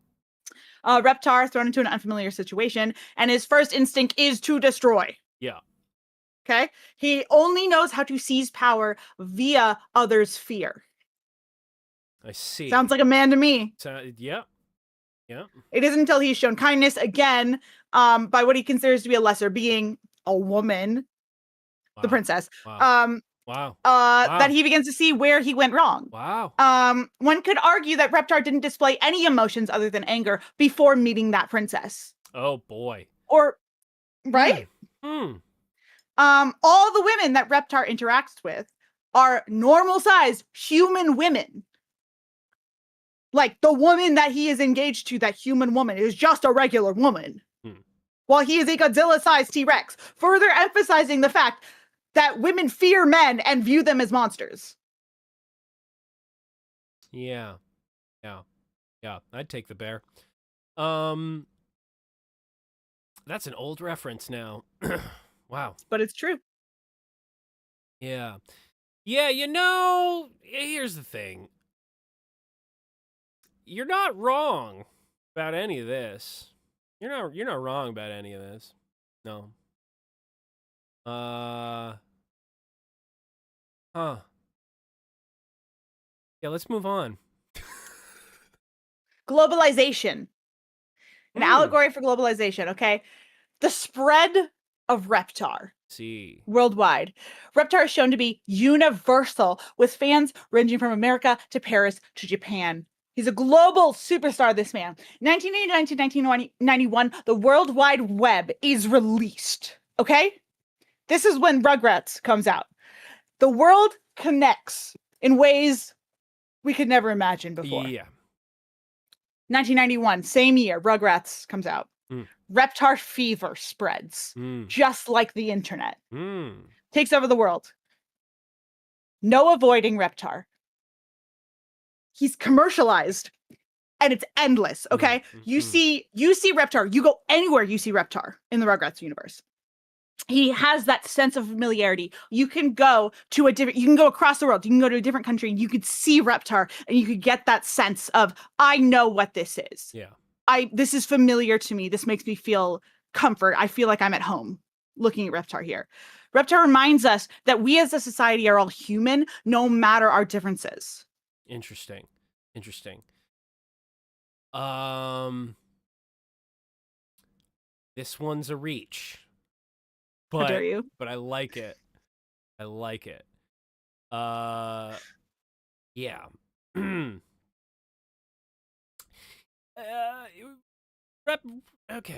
Reptar thrown into an unfamiliar situation, and his first instinct is to destroy. Yeah. Okay? He only knows how to seize power via others' fear. I see. Sounds like a man to me. Yeah. It isn't until he's shown kindness again, by what he considers to be a lesser being, a woman, the princess. Wow. That he begins to see where he went wrong. Wow. One could argue that Reptar didn't display any emotions other than anger before meeting that princess. Oh boy. Or, right? All the women that Reptar interacts with are normal-sized human women. Like, the woman that he is engaged to, that human woman, is just a regular woman. While he is a Godzilla-sized T-Rex, further emphasizing the fact that women fear men and view them as monsters. Yeah. I'd take the bear. That's an old reference now. Wow. But it's true. Yeah. Here's the thing. You're not wrong about any of this. You're not wrong about any of this. No. Huh. Yeah, let's move on. Globalization. An Mm. allegory for globalization, okay? The spread of Reptar See. worldwide. Reptar is shown to be universal, with fans ranging from America to Paris to Japan. He's a global superstar, this man. 1989 to 1991, the World Wide Web is released, okay? This is when Rugrats comes out. The world connects in ways we could never imagine before. Yeah. 1991, same year, Rugrats comes out. Mm. Reptar fever spreads, just like the internet. Takes over the world. No avoiding Reptar. He's commercialized, and it's endless. Okay, you see Reptar. You go anywhere, you see Reptar in the Rugrats universe. He has that sense of familiarity. You can go across the world. You can go to a different country, and you could see Reptar, and you could get that sense of, I know what this is. Yeah. This is familiar to me. This makes me feel comfort. I feel like I'm at home looking at Reptar here. Reptar reminds us that we as a society are all human, no matter our differences. Interesting. This one's a reach. How dare you? But I like it. Yeah.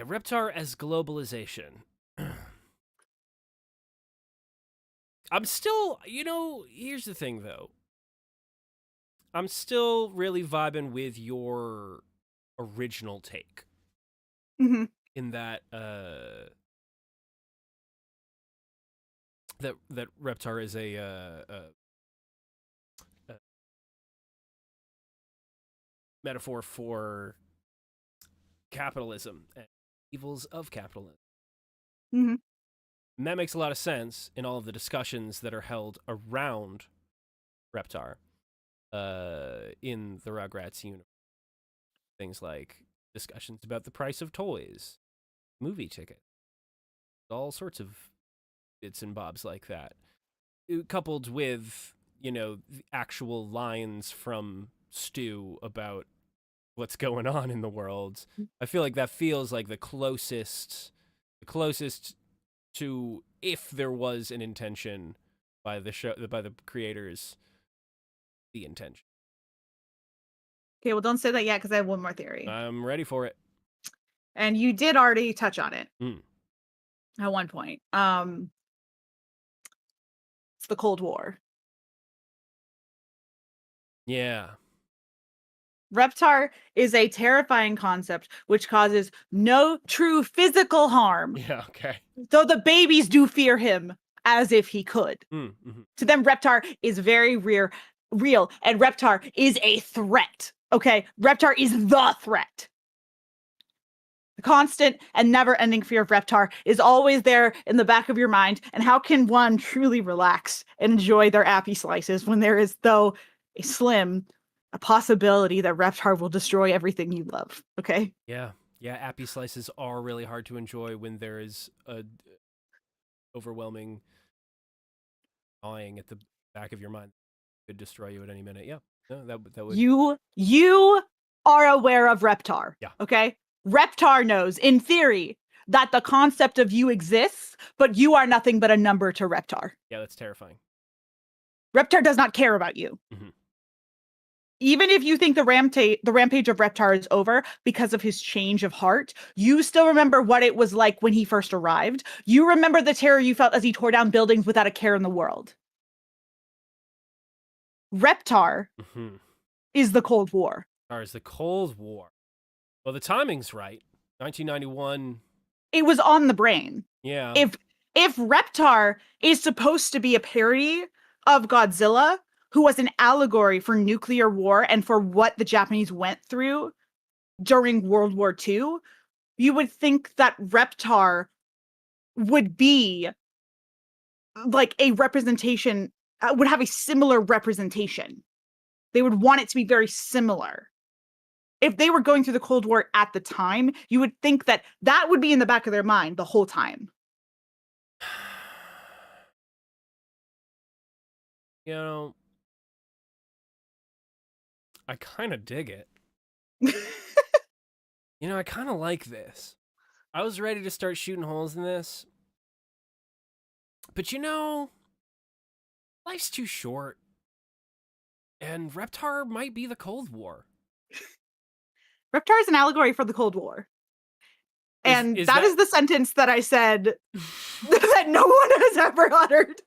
Reptar as globalization. I'm still, here's the thing though. I'm still really vibing with your original take. Mm-hmm. In that that Reptar is a metaphor for capitalism and evils of capitalism. Mm-hmm. And that makes a lot of sense in all of the discussions that are held around Reptar in the Rugrats universe. Things like discussions about the price of toys, movie tickets, all sorts of bits and bobs like that. Coupled with, the actual lines from Stu about what's going on in the world. I feel like that feels like the closest to, if there was an intention by the creators, the intention. Okay, well, don't say that yet because I have one more theory. I'm ready for it. And you did already touch on it at one point. It's the Cold War. Yeah. Reptar is a terrifying concept which causes no true physical harm. Yeah, okay. Though the babies do fear him as if he could. Mm-hmm. To them, Reptar is very real, and Reptar is a threat. Okay? Reptar is the threat. The constant and never-ending fear of Reptar is always there in the back of your mind. And how can one truly relax and enjoy their appy slices when there is, though, a possibility that Reptar will destroy everything you love? Okay? Yeah, appy slices are really hard to enjoy when there is a overwhelming gnawing at the back of your mind. Could destroy you at any minute. Yeah, no, that would. You are aware of Reptar. Yeah. Okay. Reptar knows, in theory, that the concept of you exists, but you are nothing but a number to Reptar. Yeah, that's terrifying. Reptar does not care about you. Mm-hmm. Even if you think the rampage of Reptar is over because of his change of heart, you still remember what it was like when he first arrived. You remember the terror you felt as he tore down buildings without a care in the world. Reptar is the Cold War. Reptar is the Cold War. Well, the timing's right. 1991. It was on the brain. Yeah. If Reptar is supposed to be a parody of Godzilla, who was an allegory for nuclear war and for what the Japanese went through during World War II, you would think that Reptar would be like a representation, would have a similar representation. They would want it to be very similar. If they were going through the Cold War at the time, you would think that that would be in the back of their mind the whole time. You know, I kind of dig it. You know, I kind of like this. I was ready to start shooting holes in this. But you know, life's too short. And Reptar might be the Cold War. Reptar is an allegory for the Cold War. And that is the sentence that I said that no one has ever uttered.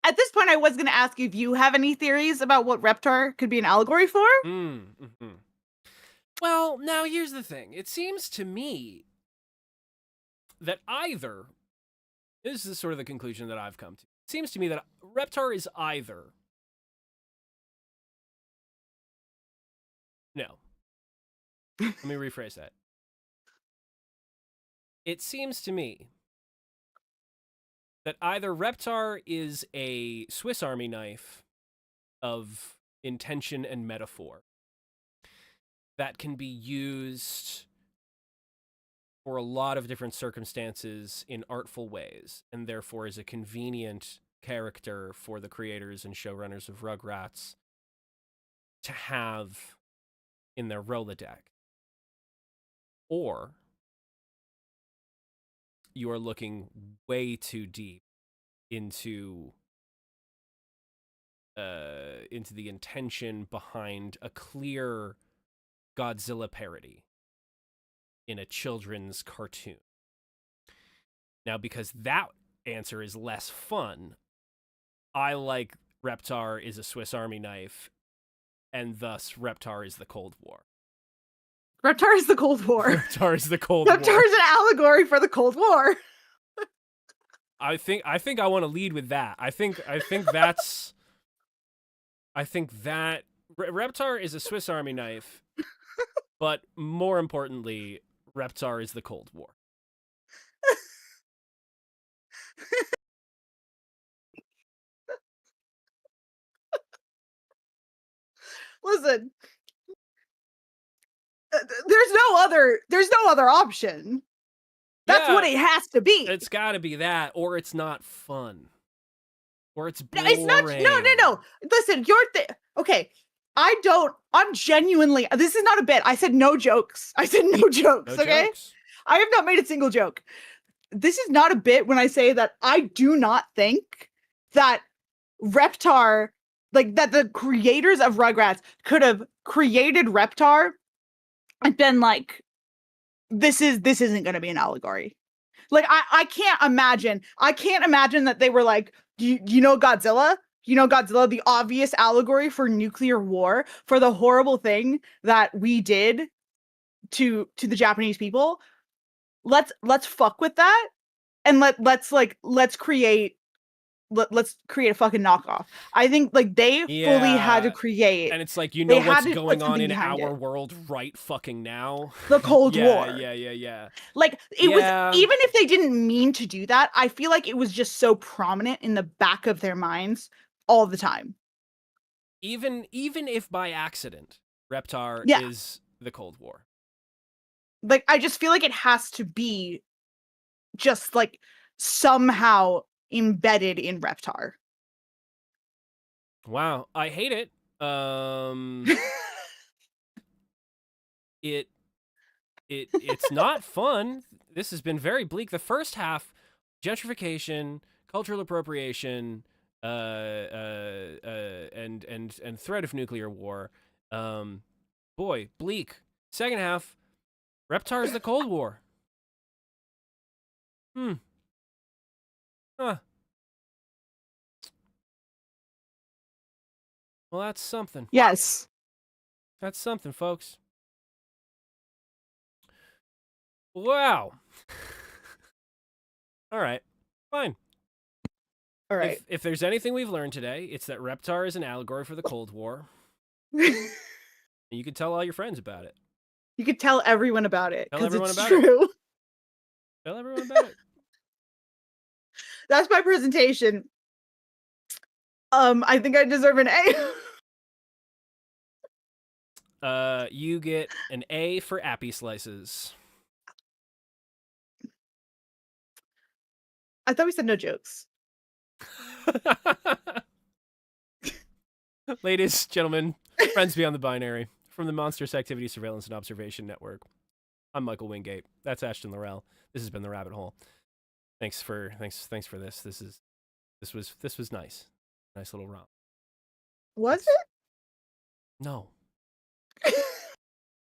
At this point, I was going to ask you if you have any theories about what Reptar could be an allegory for. Mm-hmm. Well, now here's the thing. It seems to me that either, this is sort of the conclusion that I've come to. It seems to me that Reptar is either, no. Let me rephrase that. It seems to me that either Reptar is a Swiss Army knife of intention and metaphor that can be used for a lot of different circumstances in artful ways, and therefore is a convenient character for the creators and showrunners of Rugrats to have in their Rolodeck. Or you are looking way too deep into the intention behind a clear Godzilla parody in a children's cartoon. Now, because that answer is less fun, I like Reptar is a Swiss Army knife, and thus Reptar is the Cold War. Reptar is the Cold War. Reptar is the Cold War. Reptar is an allegory for the Cold War. I think I want to lead with that. I think that's. I think that Reptar is a Swiss Army knife, but more importantly, Reptar is the Cold War. Listen, there's no other option. That's what it has to be. It's got to be that, or it's not fun, or it's boring. It's not. No. Listen, okay. I'm genuinely. This is not a bit. I said no jokes. No jokes. I have not made a single joke. This is not a bit when I say that I do not think that Reptar, like that the creators of Rugrats could have created Reptar and been like, this isn't going to be an allegory. Like I can't imagine that they were like, you know Godzilla? You know Godzilla, the obvious allegory for nuclear war, for the horrible thing that we did to the Japanese people. Let's fuck with that, and let's create a fucking knockoff. I think like they fully had to create, and it's like, you know what's going on in our world right fucking now. The Cold War. Yeah. Like it was, even if they didn't mean to do that, I feel like it was just so prominent in the back of their minds all the time. Even if by accident, Reptar is the Cold War. Like I just feel like it has to be just like somehow embedded in Reptar. Wow, I hate it. It's not fun. This has been very bleak. The first half, gentrification, cultural appropriation, and threat of nuclear war. Boy, bleak. Second half, Reptar is the Cold War. Huh. Well, that's something. Yes. That's something, folks. Wow. All right. Fine. All right. If there's anything we've learned today, it's that Reptar is an allegory for the Cold War. You could tell all your friends about it. You could tell everyone about it Tell because everyone it's about it. true. Tell everyone about it. That's my presentation. I think I deserve an A. You get an A for appy slices. I thought we said no jokes. Ladies, gentlemen, friends beyond the binary, from the Monstrous Activity Surveillance and Observation Network, I'm Michael Wingate. That's Ashton Laurel. This has been The Rabbit Hole. Thanks for this. This was nice. Nice little romp. Was No. it?